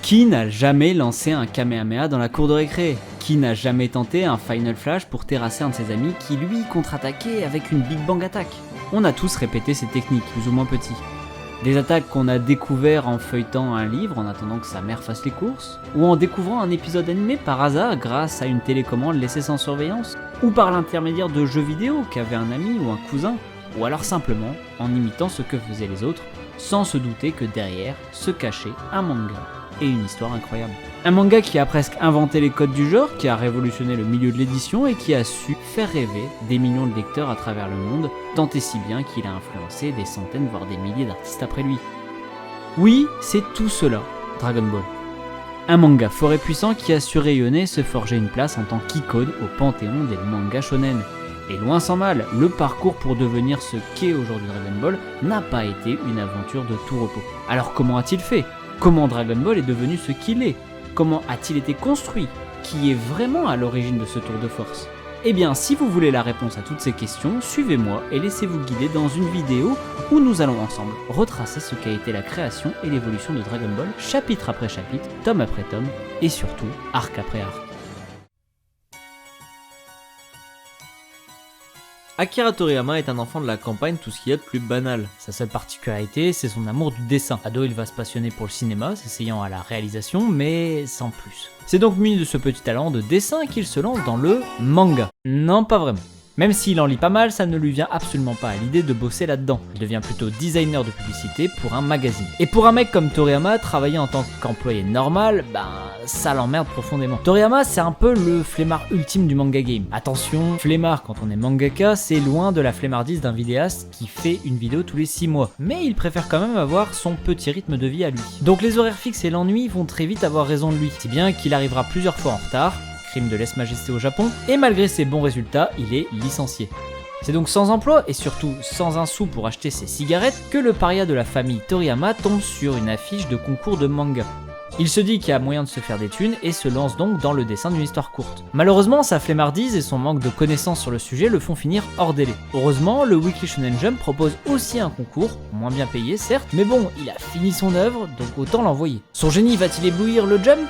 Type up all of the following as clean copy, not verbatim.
Qui n'a jamais lancé un Kamehameha dans la cour de récré? Qui n'a jamais tenté un Final Flash pour terrasser un de ses amis qui lui contre-attaquait avec une Big Bang Attack? On a tous répété ces techniques, plus ou moins petits. Des attaques qu'on a découvert en feuilletant un livre en attendant que sa mère fasse les courses, ou en découvrant un épisode animé par hasard grâce à une télécommande laissée sans surveillance, ou par l'intermédiaire de jeux vidéo qu'avait un ami ou un cousin, ou alors simplement en imitant ce que faisaient les autres, sans se douter que derrière se cachait un manga et une histoire incroyable. Un manga qui a presque inventé les codes du genre, qui a révolutionné le milieu de l'édition et qui a su faire rêver des millions de lecteurs à travers le monde, tant et si bien qu'il a influencé des centaines voire des milliers d'artistes après lui. Oui, c'est tout cela, Dragon Ball. Un manga fort et puissant qui a su rayonner et se forger une place en tant qu'icône au panthéon des mangas shonen. Et loin sans mal, le parcours pour devenir ce qu'est aujourd'hui Dragon Ball n'a pas été une aventure de tout repos. Alors comment a-t-il fait? Comment Dragon Ball est devenu ce qu'il est? Comment a-t-il été construit? Qui est vraiment à l'origine de ce tour de force? Eh bien, si vous voulez la réponse à toutes ces questions, suivez-moi et laissez-vous guider dans une vidéo où nous allons ensemble retracer ce qu'a été la création et l'évolution de Dragon Ball, chapitre après chapitre, tome après tome, et surtout, arc après arc. Akira Toriyama est un enfant de la campagne, tout ce qu'il y a de plus banal. Sa seule particularité, c'est son amour du dessin. Ado, il va se passionner pour le cinéma, s'essayant à la réalisation, mais sans plus. C'est donc muni de ce petit talent de dessin qu'il se lance dans le manga. Non, pas vraiment. Même s'il en lit pas mal, ça ne lui vient absolument pas à l'idée de bosser là-dedans. Il devient plutôt designer de publicité pour un magazine. Et pour un mec comme Toriyama, travailler en tant qu'employé normal, ça l'emmerde profondément. Toriyama, c'est un peu le flemmard ultime du manga game. Attention, flemmard quand on est mangaka, c'est loin de la flemmardise d'un vidéaste qui fait une vidéo tous les 6 mois. Mais il préfère quand même avoir son petit rythme de vie à lui. Donc les horaires fixes et l'ennui vont très vite avoir raison de lui. Si bien qu'il arrivera plusieurs fois en retard, crime de lèse-majesté au Japon, et malgré ses bons résultats, il est licencié. C'est donc sans emploi et surtout sans un sou pour acheter ses cigarettes que le paria de la famille Toriyama tombe sur une affiche de concours de manga. Il se dit qu'il y a moyen de se faire des thunes et se lance donc dans le dessin d'une histoire courte. Malheureusement, sa flemmardise et son manque de connaissances sur le sujet le font finir hors délai. Heureusement, le Weekly Shonen Jump propose aussi un concours, moins bien payé certes, mais bon, il a fini son œuvre, donc autant l'envoyer. Son génie va-t-il éblouir le Jump ?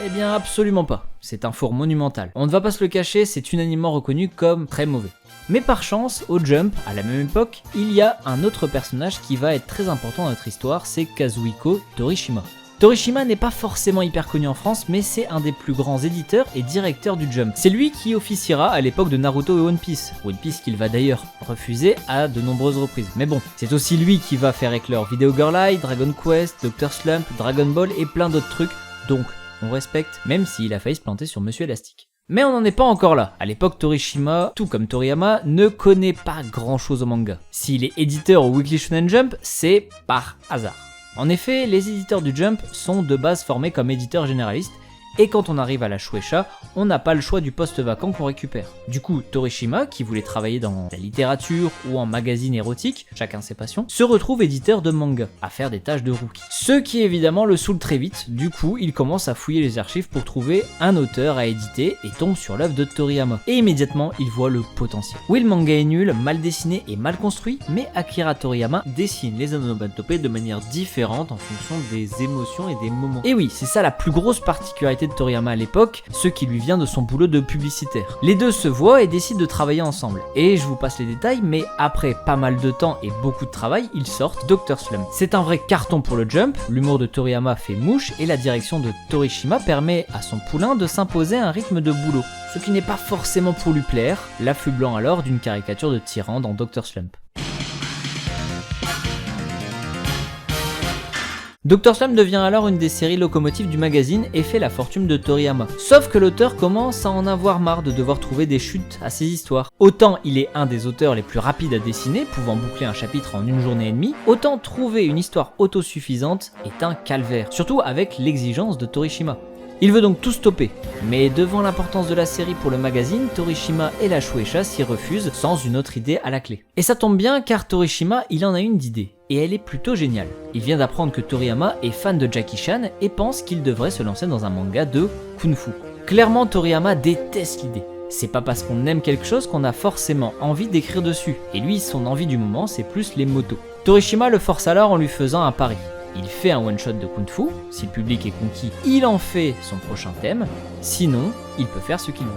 Eh bien absolument pas, c'est un four monumental. On ne va pas se le cacher, c'est unanimement reconnu comme très mauvais. Mais par chance, au Jump, à la même époque, il y a un autre personnage qui va être très important dans notre histoire, c'est Kazuhiko Torishima. Torishima n'est pas forcément hyper connu en France, mais c'est un des plus grands éditeurs et directeurs du Jump. C'est lui qui officiera à l'époque de Naruto et One Piece qu'il va d'ailleurs refuser à de nombreuses reprises. Mais bon, c'est aussi lui qui va faire éclore Video Girl Eye, Dragon Quest, Dr Slump, Dragon Ball et plein d'autres trucs, donc on respecte, même s'il a failli se planter sur Monsieur Elastique. Mais on n'en est pas encore là. À l'époque, Torishima, tout comme Toriyama, ne connaît pas grand chose au manga. S'il est éditeur au Weekly Shonen Jump, c'est par hasard. En effet, les éditeurs du Jump sont de base formés comme éditeurs généralistes, et quand on arrive à la Shueisha, on n'a pas le choix du poste vacant qu'on récupère. Du coup, Torishima, qui voulait travailler dans la littérature ou en magazine érotique, chacun ses passions, se retrouve éditeur de manga, à faire des tâches de rookie. Ce qui évidemment le saoule très vite, du coup il commence à fouiller les archives pour trouver un auteur à éditer et tombe sur l'œuvre de Toriyama. Et immédiatement, il voit le potentiel. Oui, le manga est nul, mal dessiné et mal construit, mais Akira Toriyama dessine les onomatopées de manière différente en fonction des émotions et des moments. Et oui, c'est ça la plus grosse particularité de Toriyama à l'époque, ce qui lui vient de son boulot de publicitaire. Les deux se voient et décident de travailler ensemble. Et je vous passe les détails, mais après pas mal de temps et beaucoup de travail, ils sortent Dr Slump. C'est un vrai carton pour le Jump, l'humour de Toriyama fait mouche et la direction de Torishima permet à son poulain de s'imposer un rythme de boulot. Ce qui n'est pas forcément pour lui plaire, l'affublant alors d'une caricature de tyran dans Dr Slump. Dr Slump devient alors une des séries locomotives du magazine et fait la fortune de Toriyama. Sauf que l'auteur commence à en avoir marre de devoir trouver des chutes à ses histoires. Autant il est un des auteurs les plus rapides à dessiner, pouvant boucler un chapitre en 1 journée et demie, autant trouver une histoire autosuffisante est un calvaire, surtout avec l'exigence de Torishima. Il veut donc tout stopper, mais devant l'importance de la série pour le magazine, Torishima et la Shueisha s'y refusent sans une autre idée à la clé. Et ça tombe bien car Torishima, il en a une d'idée, et elle est plutôt géniale. Il vient d'apprendre que Toriyama est fan de Jackie Chan et pense qu'il devrait se lancer dans un manga de kung-fu. Clairement, Toriyama déteste l'idée. C'est pas parce qu'on aime quelque chose qu'on a forcément envie d'écrire dessus, et lui, son envie du moment, c'est plus les motos. Torishima le force alors en lui faisant un pari. Il fait un one-shot de Kung Fu, si le public est conquis, il en fait son prochain thème, sinon, il peut faire ce qu'il veut.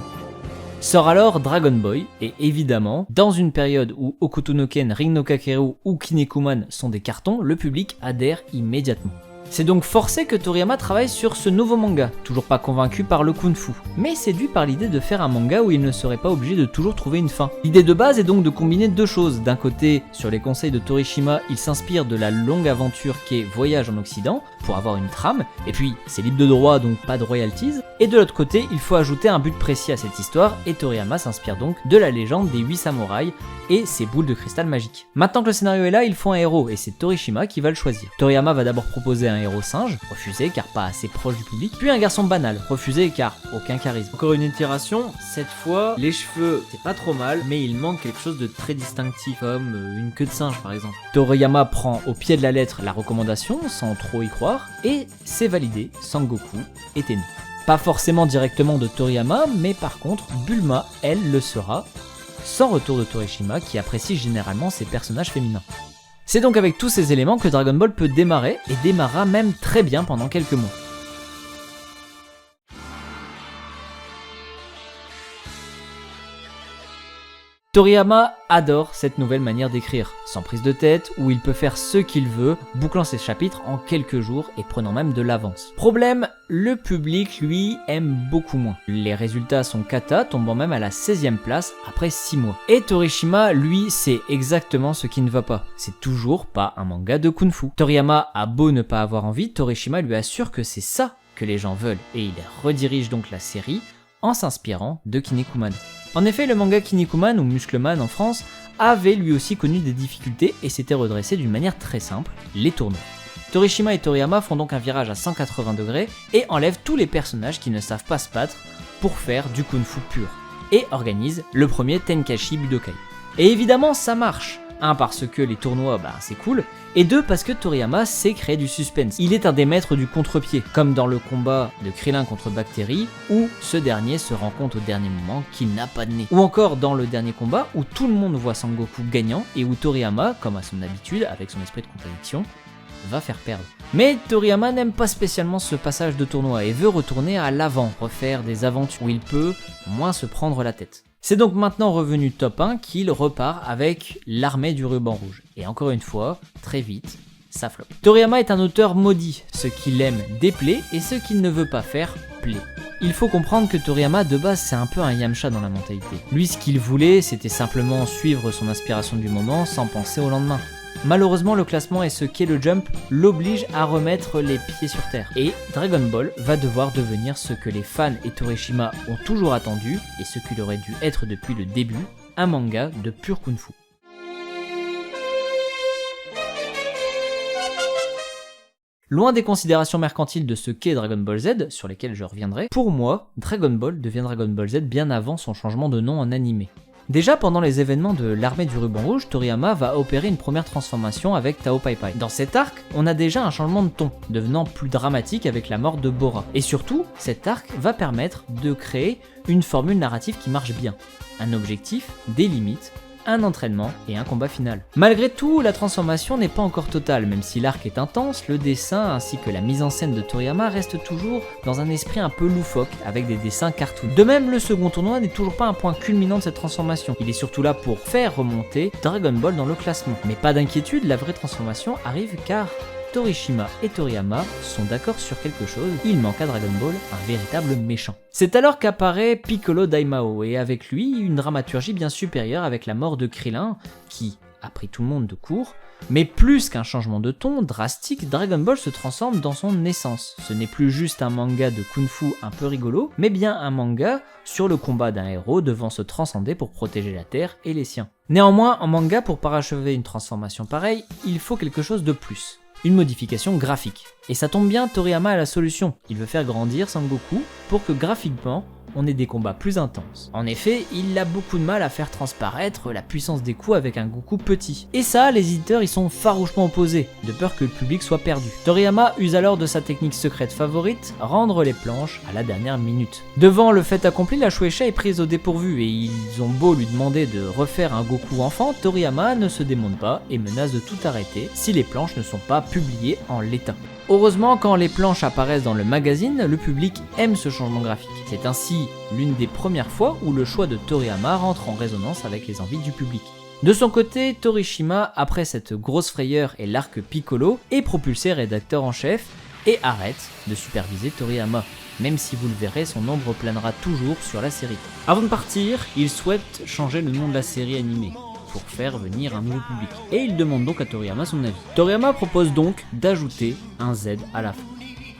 Sort alors Dragon Boy, et évidemment, dans une période où Hokuto no Ken, Rin no Kakeru ou Kinnekuman sont des cartons, le public adhère immédiatement. C'est donc forcé que Toriyama travaille sur ce nouveau manga, toujours pas convaincu par le kung-fu, mais séduit par l'idée de faire un manga où il ne serait pas obligé de toujours trouver une fin. L'idée de base est donc de combiner deux choses. D'un côté, sur les conseils de Torishima, il s'inspire de la longue aventure qu'est Voyage en Occident, pour avoir une trame, et puis c'est libre de droit donc pas de royalties, et de l'autre côté, il faut ajouter un but précis à cette histoire, et Toriyama s'inspire donc de la légende des 8 samouraïs et ses boules de cristal magiques. Maintenant que le scénario est là, il faut un héros, et c'est Torishima qui va le choisir. Toriyama va d'abord proposer un héros singe, refusé car pas assez proche du public, puis un garçon banal, refusé car aucun charisme. Encore une itération, cette fois, les cheveux, c'est pas trop mal, mais il manque quelque chose de très distinctif, comme une queue de singe par exemple. Toriyama prend au pied de la lettre la recommandation, sans trop y croire, et c'est validé, Sangoku est ému. Pas forcément directement de Toriyama, mais par contre, Bulma, elle, le sera, sans retour de Torishima qui apprécie généralement ses personnages féminins. C'est donc avec tous ces éléments que Dragon Ball peut démarrer, et démarrera même très bien pendant quelques mois. Toriyama adore cette nouvelle manière d'écrire, sans prise de tête, où il peut faire ce qu'il veut, bouclant ses chapitres en quelques jours et prenant même de l'avance. Problème, le public, lui, aime beaucoup moins. Les résultats sont cata, tombant même à la 16e place après 6 mois. Et Torishima, lui, sait exactement ce qui ne va pas. C'est toujours pas un manga de kung-fu. Toriyama a beau ne pas avoir envie, Torishima lui assure que c'est ça que les gens veulent, et il redirige donc la série en s'inspirant de Kinnekuman. En effet, le manga Kinnekuman ou Muscleman en France avait lui aussi connu des difficultés et s'était redressé d'une manière très simple, les tournois. Torishima et Toriyama font donc un virage à 180 degrés et enlèvent tous les personnages qui ne savent pas se battre pour faire du kung-fu pur, et organisent le premier Tenkaichi Budokai. Et évidemment ça marche, 1 parce que les tournois c'est cool, et 2 parce que Toriyama sait créer du suspense. Il est un des maîtres du contre-pied, comme dans le combat de Krillin contre Bactérie, où ce dernier se rend compte au dernier moment qu'il n'a pas de nez. Ou encore dans le dernier combat, où tout le monde voit Sangoku gagnant, et où Toriyama, comme à son habitude, avec son esprit de contradiction, va faire perdre. Mais Toriyama n'aime pas spécialement ce passage de tournoi, et veut retourner à l'avant, refaire des aventures où il peut moins se prendre la tête. C'est donc maintenant revenu top 1 qu'il repart avec l'armée du ruban rouge. Et encore une fois, très vite, ça floppe. Toriyama est un auteur maudit, ce qu'il aime déplaît et ce qu'il ne veut pas faire plaît. Il faut comprendre que Toriyama de base c'est un peu un Yamcha dans la mentalité. Lui ce qu'il voulait c'était simplement suivre son inspiration du moment sans penser au lendemain. Malheureusement, le classement et ce qu'est le Jump l'oblige à remettre les pieds sur terre. Et Dragon Ball va devoir devenir ce que les fans et Torishima ont toujours attendu, et ce qu'il aurait dû être depuis le début, un manga de pur kung-fu. Loin des considérations mercantiles de ce qu'est Dragon Ball Z, sur lesquelles je reviendrai, pour moi, Dragon Ball devient Dragon Ball Z bien avant son changement de nom en animé. Déjà pendant les événements de l'armée du ruban rouge, Toriyama va opérer une première transformation avec Tao Pai Pai. Dans cet arc, on a déjà un changement de ton, devenant plus dramatique avec la mort de Bora. Et surtout, cet arc va permettre de créer une formule narrative qui marche bien. Un objectif, des limites, un entraînement et un combat final. Malgré tout, la transformation n'est pas encore totale, même si l'arc est intense, le dessin ainsi que la mise en scène de Toriyama restent toujours dans un esprit un peu loufoque, avec des dessins cartoon. De même, le second tournoi n'est toujours pas un point culminant de cette transformation, il est surtout là pour faire remonter Dragon Ball dans le classement. Mais pas d'inquiétude, la vraie transformation arrive car Torishima et Toriyama sont d'accord sur quelque chose, il manque à Dragon Ball un véritable méchant. C'est alors qu'apparaît Piccolo Daimao, et avec lui, une dramaturgie bien supérieure avec la mort de Krillin, qui a pris tout le monde de court, mais plus qu'un changement de ton drastique, Dragon Ball se transforme dans son essence. Ce n'est plus juste un manga de kung-fu un peu rigolo, mais bien un manga sur le combat d'un héros devant se transcender pour protéger la Terre et les siens. Néanmoins, en manga, pour parachever une transformation pareille, il faut quelque chose de plus. une modification graphique. Et ça tombe bien, Toriyama a la solution. Il veut faire grandir Sangoku pour que graphiquement, on ait des combats plus intenses. En effet, il a beaucoup de mal à faire transparaître la puissance des coups avec un Goku petit. Et ça, les éditeurs y sont farouchement opposés, de peur que le public soit perdu. Toriyama use alors de sa technique secrète favorite, rendre les planches à la dernière minute. Devant le fait accompli, la Shueisha est prise au dépourvu et ils ont beau lui demander de refaire un Goku enfant, Toriyama ne se démonte pas et menace de tout arrêter si les planches ne sont pas publiées en l'état. Heureusement, quand les planches apparaissent dans le magazine, le public aime ce changement graphique. C'est ainsi l'une des premières fois où le choix de Toriyama rentre en résonance avec les envies du public. De son côté, Torishima, après cette grosse frayeur et l'arc Piccolo, est propulsé rédacteur en chef et arrête de superviser Toriyama. Même si vous le verrez, son ombre planera toujours sur la série. Avant de partir, il souhaite changer le nom de la série animée pour faire venir un nouveau public. Et il demande donc à Toriyama son avis. Toriyama propose donc d'ajouter un Z à la fin.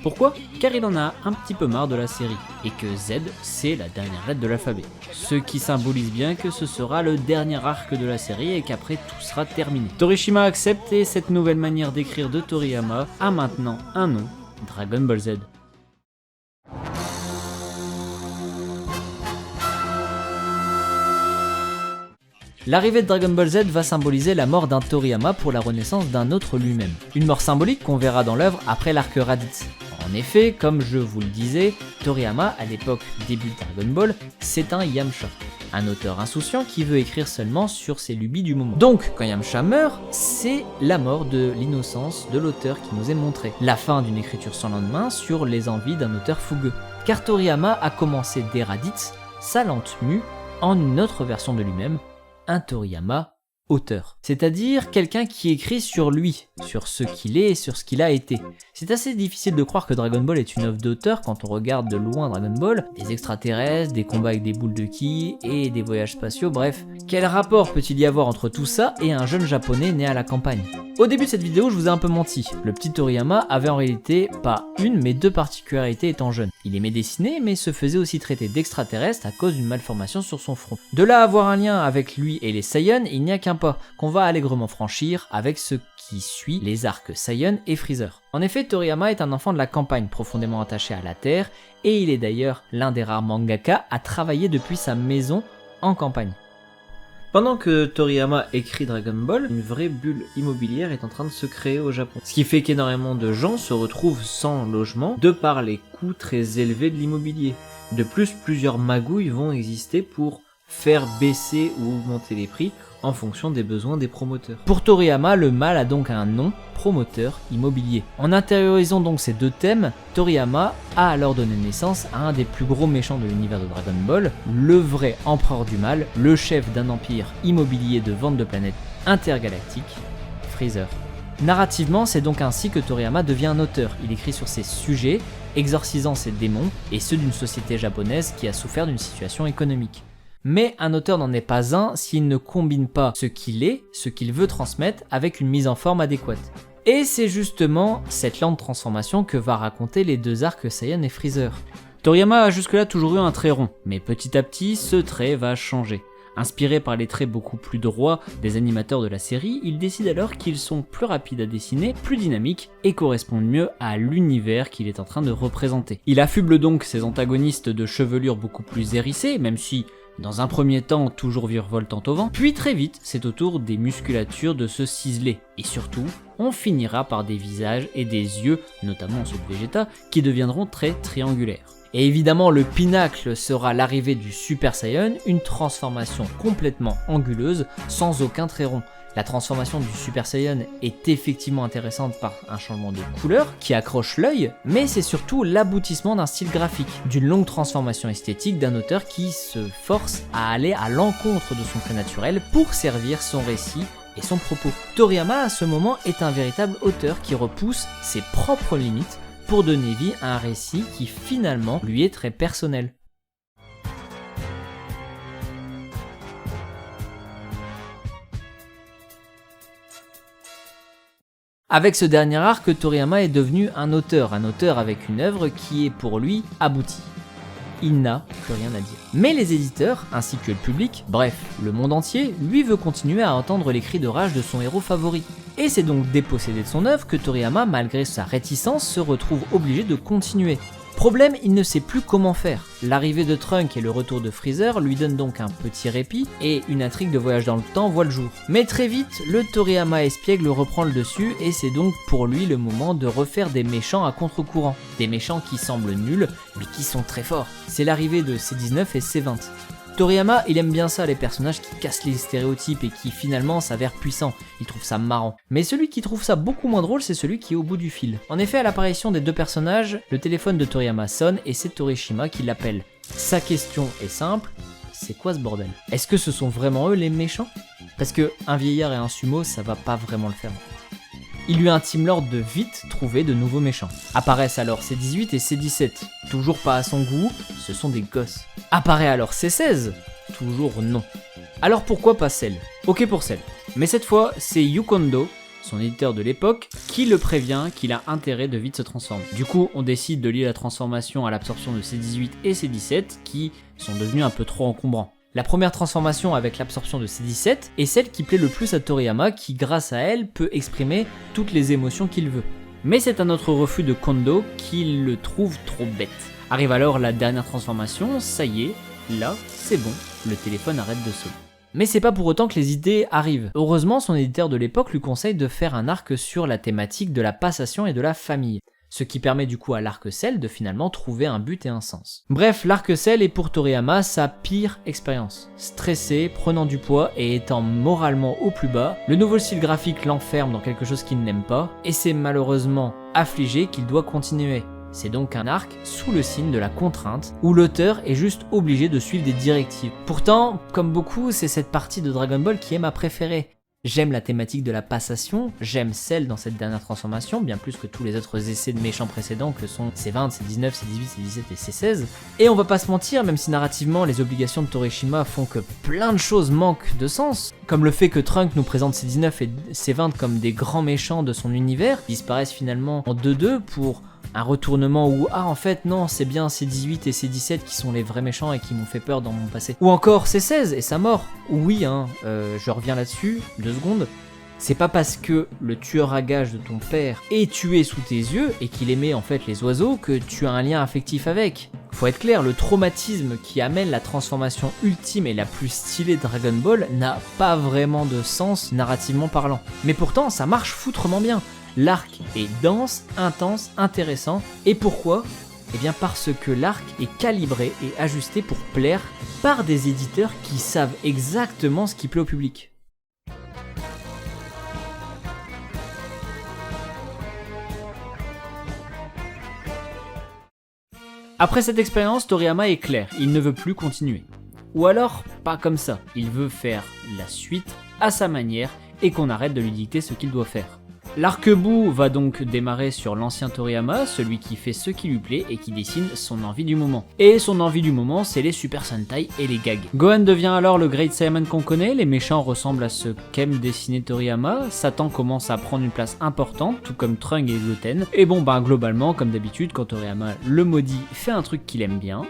Pourquoi ? Car il en a un petit peu marre de la série, et que Z, c'est la dernière lettre de l'alphabet. Ce qui symbolise bien que ce sera le dernier arc de la série et qu'après tout sera terminé. Torishima accepte et cette nouvelle manière d'écrire de Toriyama a maintenant un nom, Dragon Ball Z. L'arrivée de Dragon Ball Z va symboliser la mort d'un Toriyama pour la renaissance d'un autre lui-même. Une mort symbolique qu'on verra dans l'œuvre après l'arc Raditz. En effet, comme je vous le disais, Toriyama, à l'époque début de Dragon Ball, c'est un Yamcha. Un auteur insouciant qui veut écrire seulement sur ses lubies du moment. Donc, quand Yamcha meurt, c'est la mort de l'innocence de l'auteur qui nous est montrée. La fin d'une écriture sans lendemain sur les envies d'un auteur fougueux. Car Toriyama a commencé dès Raditz sa lente mue en une autre version de lui-même, un Toriyama auteur. C'est-à-dire quelqu'un qui écrit sur lui, sur ce qu'il est et sur ce qu'il a été. C'est assez difficile de croire que Dragon Ball est une œuvre d'auteur quand on regarde de loin Dragon Ball, des extraterrestres, des combats avec des boules de ki et des voyages spatiaux, bref. Quel rapport peut-il y avoir entre tout ça et un jeune japonais né à la campagne ? Au début de cette vidéo, je vous ai un peu menti. Le petit Toriyama avait en réalité pas une mais deux particularités étant jeune. Il aimait dessiner mais se faisait aussi traiter d'extraterrestre à cause d'une malformation sur son front. De là à avoir un lien avec lui et les Saiyans, il n'y a qu'un pas, qu'on va allègrement franchir avec ce qui suit les arcs Saiyan et Freezer. En effet, Toriyama est un enfant de la campagne profondément attaché à la terre et il est d'ailleurs l'un des rares mangaka à travailler depuis sa maison en campagne. Pendant que Toriyama écrit Dragon Ball, une vraie bulle immobilière est en train de se créer au Japon. Ce qui fait qu'énormément de gens se retrouvent sans logement de par les coûts très élevés de l'immobilier. De plus, plusieurs magouilles vont exister pour faire baisser ou augmenter les prix en fonction des besoins des promoteurs. Pour Toriyama, le mal a donc un nom, promoteur immobilier. En intériorisant donc ces deux thèmes, Toriyama a alors donné naissance à un des plus gros méchants de l'univers de Dragon Ball, le vrai empereur du mal, le chef d'un empire immobilier de vente de planètes intergalactiques, Freezer. Narrativement, c'est donc ainsi que Toriyama devient un auteur. Il écrit sur ses sujets, exorcisant ses démons et ceux d'une société japonaise qui a souffert d'une situation économique. Mais un auteur n'en est pas un s'il ne combine pas ce qu'il est, ce qu'il veut transmettre, avec une mise en forme adéquate. Et c'est justement cette lente transformation que va raconter les deux arcs Saiyan et Freezer. Toriyama a jusque-là toujours eu un trait rond, mais petit à petit, ce trait va changer. Inspiré par les traits beaucoup plus droits des animateurs de la série, il décide alors qu'ils sont plus rapides à dessiner, plus dynamiques et correspondent mieux à l'univers qu'il est en train de représenter. Il affuble donc ses antagonistes de chevelures beaucoup plus hérissées, même si dans un premier temps toujours virevoltant au vent, puis très vite c'est au tour des musculatures de se ciseler, et surtout on finira par des visages et des yeux, notamment ceux de Vegeta, qui deviendront très triangulaires. Et évidemment le pinacle sera l'arrivée du Super Saiyan, une transformation complètement anguleuse, sans aucun trait rond. La transformation du Super Saiyan est effectivement intéressante par un changement de couleur qui accroche l'œil, mais c'est surtout l'aboutissement d'un style graphique, d'une longue transformation esthétique d'un auteur qui se force à aller à l'encontre de son trait naturel pour servir son récit et son propos. Toriyama à ce moment est un véritable auteur qui repousse ses propres limites pour donner vie à un récit qui finalement lui est très personnel. Avec ce dernier arc, Toriyama est devenu un auteur avec une œuvre qui est pour lui aboutie. Il n'a plus rien à dire. Mais les éditeurs, ainsi que le public, bref, le monde entier, lui veut continuer à entendre les cris de rage de son héros favori. Et c'est donc dépossédé de son œuvre que Toriyama, malgré sa réticence, se retrouve obligé de continuer. Problème, il ne sait plus comment faire. L'arrivée de Trunk et le retour de Freezer lui donnent donc un petit répit et une intrigue de voyage dans le temps voit le jour. Mais très vite, le Toriyama espiègle reprend le dessus et c'est donc pour lui le moment de refaire des méchants à contre-courant. Des méchants qui semblent nuls mais qui sont très forts. C'est l'arrivée de C19 et C20. Toriyama, il aime bien ça, les personnages qui cassent les stéréotypes et qui finalement s'avèrent puissants, il trouve ça marrant. Mais celui qui trouve ça beaucoup moins drôle, c'est celui qui est au bout du fil. En effet, à l'apparition des deux personnages, le téléphone de Toriyama sonne et c'est Torishima qui l'appelle. Sa question est simple, c'est quoi ce bordel? Est-ce que ce sont vraiment eux les méchants? Parce que un vieillard et un sumo, ça va pas vraiment le faire. Il lui intime l'ordre de vite trouver de nouveaux méchants. Apparaissent alors C18 et C17, toujours pas à son goût, ce sont des gosses. Apparaît alors C16, toujours non. Alors pourquoi pas Cell? Ok pour Cell, mais cette fois c'est Yukondo, son éditeur de l'époque, qui le prévient qu'il a intérêt de vite se transformer. Du coup, on décide de lier la transformation à l'absorption de C18 et C17 qui sont devenus un peu trop encombrants. La première transformation avec l'absorption de C17 est celle qui plaît le plus à Toriyama qui, grâce à elle, peut exprimer toutes les émotions qu'il veut. Mais c'est un autre refus de Kondo qui le trouve trop bête. Arrive alors la dernière transformation, ça y est, là, c'est bon, le téléphone arrête de sonner. Mais c'est pas pour autant que les idées arrivent. Heureusement, son éditeur de l'époque lui conseille de faire un arc sur la thématique de la passation et de la famille. Ce qui permet du coup à l'arc Cell de finalement trouver un but et un sens. Bref, l'arc Cell est pour Toriyama sa pire expérience. Stressé, prenant du poids et étant moralement au plus bas, le nouveau style graphique l'enferme dans quelque chose qu'il n'aime pas, et c'est malheureusement affligé qu'il doit continuer. C'est donc un arc sous le signe de la contrainte, où l'auteur est juste obligé de suivre des directives. Pourtant, comme beaucoup, c'est cette partie de Dragon Ball qui est ma préférée. J'aime la thématique de la passation, j'aime celle dans cette dernière transformation, bien plus que tous les autres essais de méchants précédents que sont C20, C19, C18, C17 et C16. Et on va pas se mentir, même si narrativement les obligations de Torishima font que plein de choses manquent de sens, comme le fait que Trunk nous présente C19 et C20 comme des grands méchants de son univers, disparaissent finalement en 2-2 pour un retournement où, ah en fait non, c'est bien C18 et C17 qui sont les vrais méchants et qui m'ont fait peur dans mon passé. Ou encore C16 et sa mort. Oui, je reviens là-dessus, 2 secondes. C'est pas parce que le tueur à gages de ton père est tué sous tes yeux et qu'il aimait en fait les oiseaux que tu as un lien affectif avec. Faut être clair, le traumatisme qui amène la transformation ultime et la plus stylée de Dragon Ball n'a pas vraiment de sens narrativement parlant. Mais pourtant, ça marche foutrement bien. L'arc est dense, intense, intéressant. Et pourquoi ? Eh bien parce que l'arc est calibré et ajusté pour plaire par des éditeurs qui savent exactement ce qui plaît au public. Après cette expérience, Toriyama est clair, il ne veut plus continuer. Ou alors, pas comme ça, il veut faire la suite à sa manière et qu'on arrête de lui dicter ce qu'il doit faire. L'arc-bout va donc démarrer sur l'ancien Toriyama, celui qui fait ce qui lui plaît et qui dessine son envie du moment. Et son envie du moment, c'est les Super Sentai et les gags. Gohan devient alors le Great Saiyaman qu'on connaît, les méchants ressemblent à ce qu'aime dessiner Toriyama, Satan commence à prendre une place importante, tout comme Trunk et Gluten, et bon globalement, comme d'habitude, quand Toriyama le maudit fait un truc qu'il aime bien,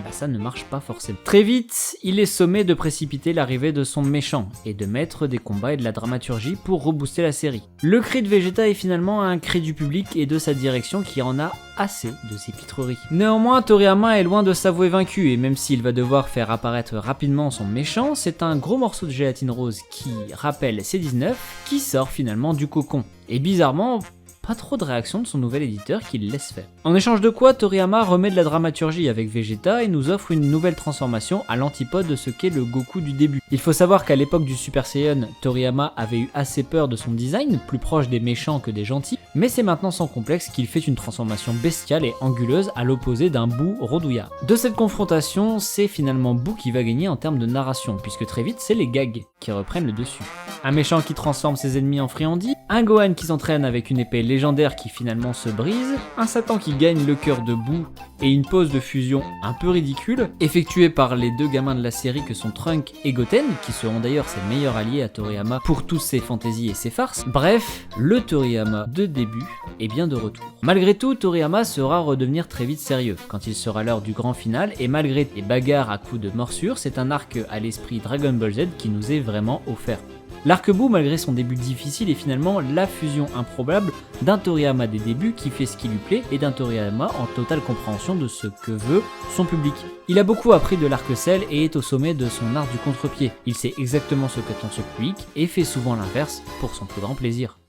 ça ne marche pas forcément. Très vite, il est sommé de précipiter l'arrivée de son méchant et de mettre des combats et de la dramaturgie pour rebooster la série. Le cri de Vegeta est finalement un cri du public et de sa direction qui en a assez de ses pitreries. Néanmoins, Toriyama est loin de s'avouer vaincu et même s'il va devoir faire apparaître rapidement son méchant, c'est un gros morceau de gélatine rose qui rappelle C19 qui sort finalement du cocon. Et bizarrement, pas trop de réaction de son nouvel éditeur qui le laisse faire. En échange de quoi, Toriyama remet de la dramaturgie avec Vegeta et nous offre une nouvelle transformation à l'antipode de ce qu'est le Goku du début. Il faut savoir qu'à l'époque du Super Saiyan, Toriyama avait eu assez peur de son design, plus proche des méchants que des gentils, mais c'est maintenant sans complexe qu'il fait une transformation bestiale et anguleuse à l'opposé d'un Boo rodouillard. De cette confrontation, c'est finalement Boo qui va gagner en termes de narration, puisque très vite c'est les gags qui reprennent le dessus. Un méchant qui transforme ses ennemis en friandises, un Gohan qui s'entraîne avec une épée légendaire qui finalement se brise, un Satan qui gagne le cœur de Boo et une pose de fusion un peu ridicule, effectuée par les deux gamins de la série que sont Trunk et Goten, qui seront d'ailleurs ses meilleurs alliés à Toriyama pour tous ses fantaisies et ses farces. Bref, le Toriyama de début est bien de retour. Malgré tout, Toriyama saura redevenir très vite sérieux quand il sera l'heure du grand final et malgré les bagarres à coups de morsure, c'est un arc à l'esprit Dragon Ball Z qui nous est vraiment offert. L'Arc-Bout, malgré son début difficile, est finalement la fusion improbable d'un Toriyama des débuts qui fait ce qui lui plaît et d'un Toriyama en totale compréhension de ce que veut son public. Il a beaucoup appris de l'Arc-Cell et est au sommet de son art du contre-pied. Il sait exactement ce qu'attend ce public et fait souvent l'inverse pour son plus grand plaisir.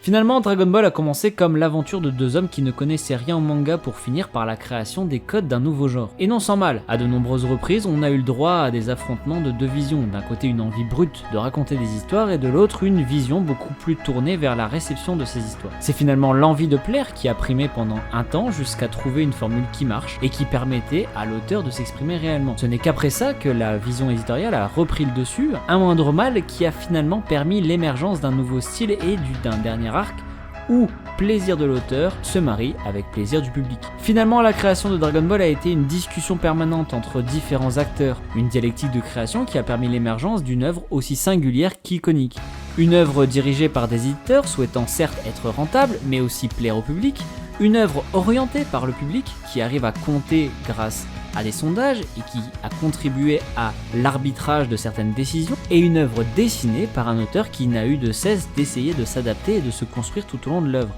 Finalement, Dragon Ball a commencé comme l'aventure de deux hommes qui ne connaissaient rien au manga pour finir par la création des codes d'un nouveau genre. Et non sans mal, à de nombreuses reprises, on a eu le droit à des affrontements de deux visions. D'un côté une envie brute de raconter des histoires et de l'autre une vision beaucoup plus tournée vers la réception de ces histoires. C'est finalement l'envie de plaire qui a primé pendant un temps jusqu'à trouver une formule qui marche et qui permettait à l'auteur de s'exprimer réellement. Ce n'est qu'après ça que la vision éditoriale a repris le dessus, un moindre mal qui a finalement permis l'émergence d'un nouveau style et d'un dernier arc où plaisir de l'auteur se marie avec plaisir du public. Finalement, la création de Dragon Ball a été une discussion permanente entre différents acteurs, une dialectique de création qui a permis l'émergence d'une œuvre aussi singulière qu'iconique. Une œuvre dirigée par des éditeurs souhaitant certes être rentable, mais aussi plaire au public, une œuvre orientée par le public qui arrive à compter grâce à des sondages et qui a contribué à l'arbitrage de certaines décisions, et une œuvre dessinée par un auteur qui n'a eu de cesse d'essayer de s'adapter et de se construire tout au long de l'œuvre.